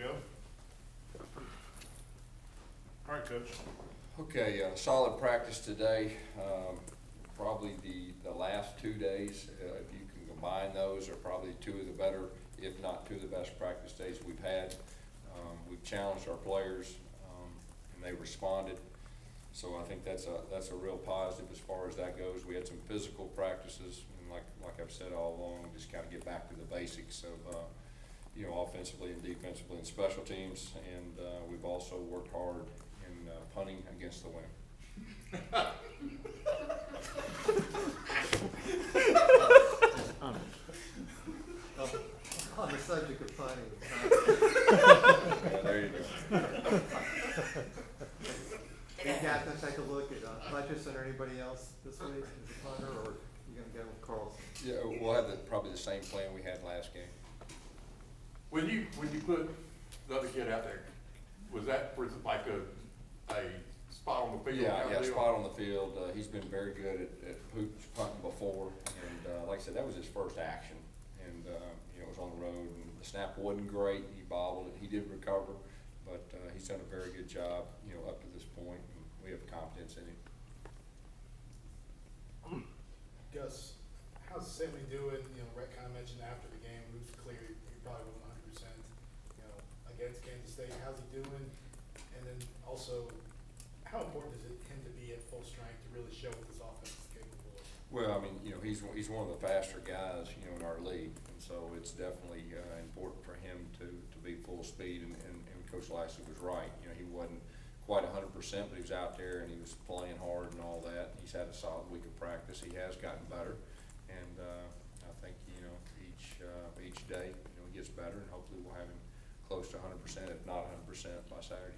go. All right, Coach. Okay, solid practice today. Probably the last 2 days, if you can combine those, are probably two of the better, if not two of the best practice days we've had. We've challenged our players, and they responded. So I think that's a real positive as far as that goes. We had some physical practices, and like I've said all along, just kind of get back to the basics of offensively and defensively and special teams. And we've also worked hard in punting against the wind. On the subject of punting. Yeah, there you go. You got to take a look at Hutchison or anybody else this week as a punter, or you gonna go with Carlson? Yeah, we'll have probably the same plan we had last game. When you put the other kid out there, was that for like a spot on the field? Yeah, spot on the field. He's been very good at punting before, and like I said, that was his first action, and it was on the road, and the snap wasn't great. He bobbled it. He did recover, but he's done a very good job, up to this point, and we have confidence in him. Gus, how's Sammy doing? Rhett kind of mentioned after the game, it was clear he probably wasn't 100%, against Kansas State. How's he doing? And then also, how important is it him to be at full strength to really show what this offense is capable of? Well, I mean, he's one of the faster guys, in our league, and so it's definitely important for him to be full speed. And Coach Lashley was right. He wasn't quite 100%, but he was out there and he was playing hard and all that. He's had a solid week of practice. He has gotten better, and I think each day he gets better, and hopefully we'll have him close to 100%, if not 100%, by Saturday.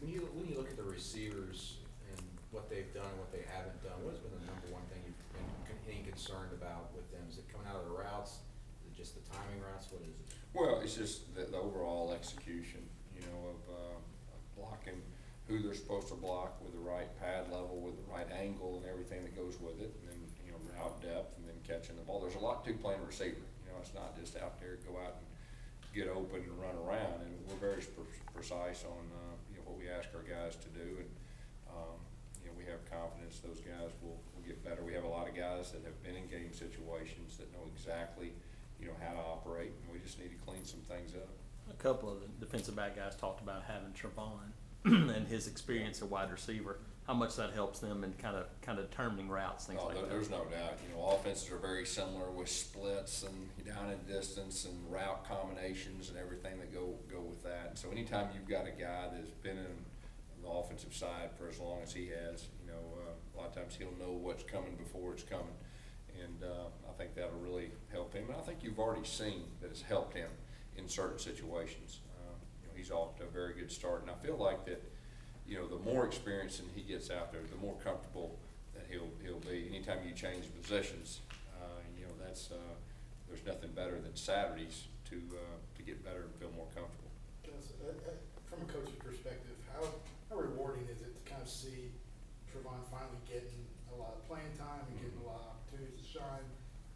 When you look at the receivers and what they've done and what they haven't done, what has been the number one thing you've been any concerned about with them? Is it coming out of the routes? Is it just the timing routes? What is it? Well, it's just the overall execution, of blocking who they're supposed to block with the right pad level, with the right angle, and everything that goes with it, and then route depth, and then catching the ball. There's a lot to playing receiver. It's not just out there go out and get open and run around. And we're very precise on what we ask our guys to do, and we have confidence those guys will get better. We have a lot of guys that have been in game situations that know exactly how to operate, and we just need to clean some things up. A couple of the defensive back guys talked about having Trevon and his experience at wide receiver, how much that helps them in kind of determining routes, things like that. There's no doubt. Offenses are very similar with splits and down and distance and route combinations and everything that go with that. And so anytime you've got a guy that's been in the offensive side for as long as he has, a lot of times he'll know what's coming before it's coming. And I think that'll really help him. And I think you've already seen that it's helped him in certain situations. He's off to a very good start, and I feel like that. The more experience that he gets out there, the more comfortable that he'll be. Anytime you change positions, there's nothing better than Saturdays to get better and feel more comfortable. Gus, from a coach's perspective, how rewarding is it to kind of see Trevon finally getting a lot of playing time and getting a lot of opportunities to shine,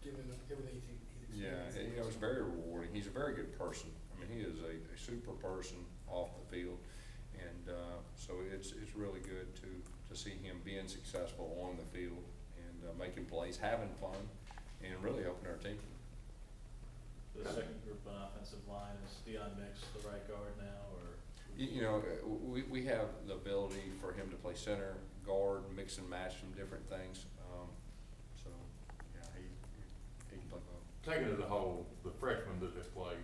given everything he's experienced? Yeah, it's very rewarding. He's a very good person. I mean, he is a super person off the field. And so it's really good to see him being successful on the field and making plays, having fun, and really helping our team. The second group on offensive line, is Deion Mix the right guard now, or? We have the ability for him to play center, guard, mix and match some different things. So yeah, he can play both. Taking it as a whole, the freshmen that have played,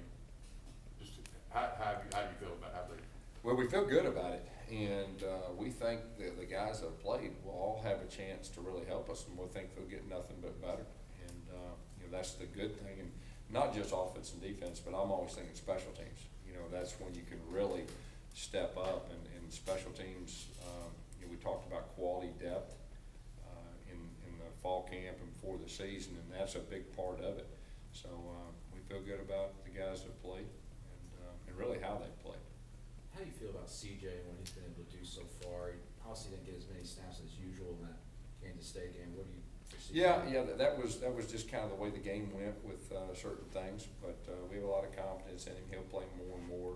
just how do you feel about how they? Well, we feel good about it, and we think that the guys that have played will all have a chance to really help us, and we'll think they'll get nothing but better. And that's the good thing, and not just offense and defense, but I'm always thinking special teams. That's when you can really step up, and special teams. We talked about quality depth in the fall camp and before the season, and that's a big part of it. So we feel good about the guys that played, and really how they played. How do you feel about CJ and what he's been able to do so far? He obviously didn't get as many snaps as usual in that Kansas State game. What do you foresee? Yeah, that was just kind of the way the game went with certain things, but we have a lot of confidence confidence in him. He'll play more and more,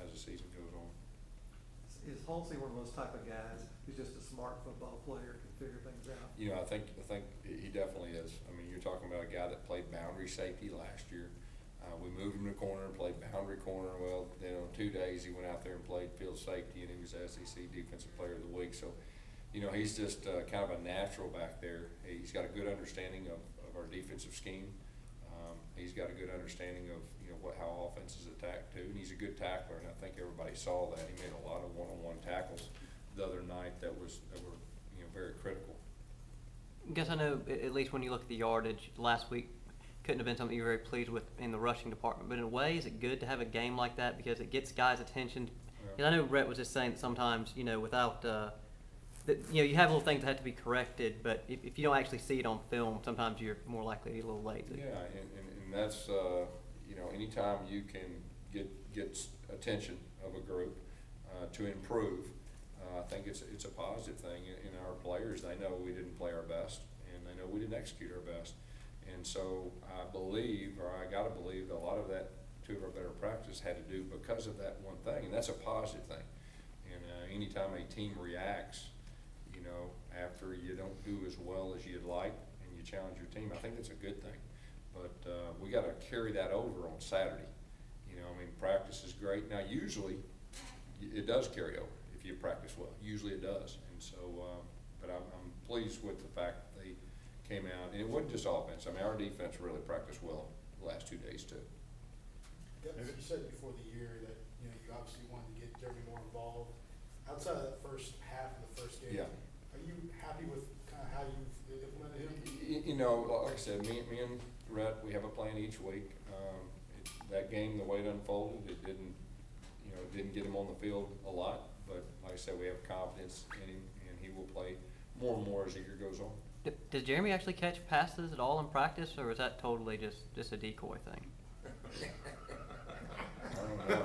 as the season goes on. Is Halsey one of those type of guys who's just a smart football player, can figure things out? You know, I think he definitely is. I mean, you're talking about a guy that played boundary safety last year. We moved him to corner and played boundary corner. Well, then on 2 days, he went out there and played field safety, and he was SEC Defensive Player of the Week. So, you know, he's just kind of a natural back there. He's got a good understanding of our defensive scheme. He's got a good understanding of, you know, how offenses attack too, and he's a good tackler, and I think everybody saw that. He made a lot of one-on-one tackles the other night that were, you know, very critical. Guess I know, at least when you look at the yardage, last week couldn't have been something you were very pleased with in the rushing department, but in a way, is it good to have a game like that because it gets guys' attention? Yeah. And I know Brett was just saying that sometimes, you know, without, that, you know, you have little things that have to be corrected, but if you don't actually see it on film, sometimes you're more likely to be a little lazy. Yeah, and that's, you know, anytime you can get attention of a group to improve, I think it's a positive thing in our players. They know we didn't play our best, and they know we didn't execute our best. And so I believe, or I gotta believe, that a lot of that, two of our better practice had to do because of that one thing, and that's a positive thing. And anytime a team reacts, you know, after you don't do as well as you'd like, and you challenge your team, I think that's a good thing. But we got to carry that over on Saturday. You know, I mean, practice is great. Now, usually it does carry over if you practice well. Usually it does. And so, but I'm pleased with the fact that they came out. And it wasn't just offense. I mean, our defense really practiced well the last 2 days too. You said before the year that, you know, you obviously wanted to get Jeremy more involved. Outside of that first half of the first game, Yeah. Are you happy with kind of how you've implemented him? You know, like I said, me and Rhett, we have a plan each week. That game, the way it unfolded, it didn't get him on the field a lot. But like I said, we have confidence in him, and he will play more and more as the year goes on. Does Jeremy actually catch passes at all in practice, or is that totally just a decoy thing? I don't know.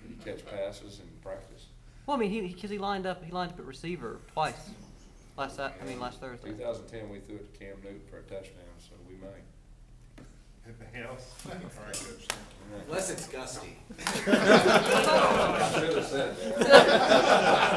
He catch passes in practice. Well, I mean, because he lined up at receiver twice last Thursday. 2010, we threw it to Cam Newton for a touchdown, so we may. Anything else? All right, Coach. Unless it's gusty. I should have said that.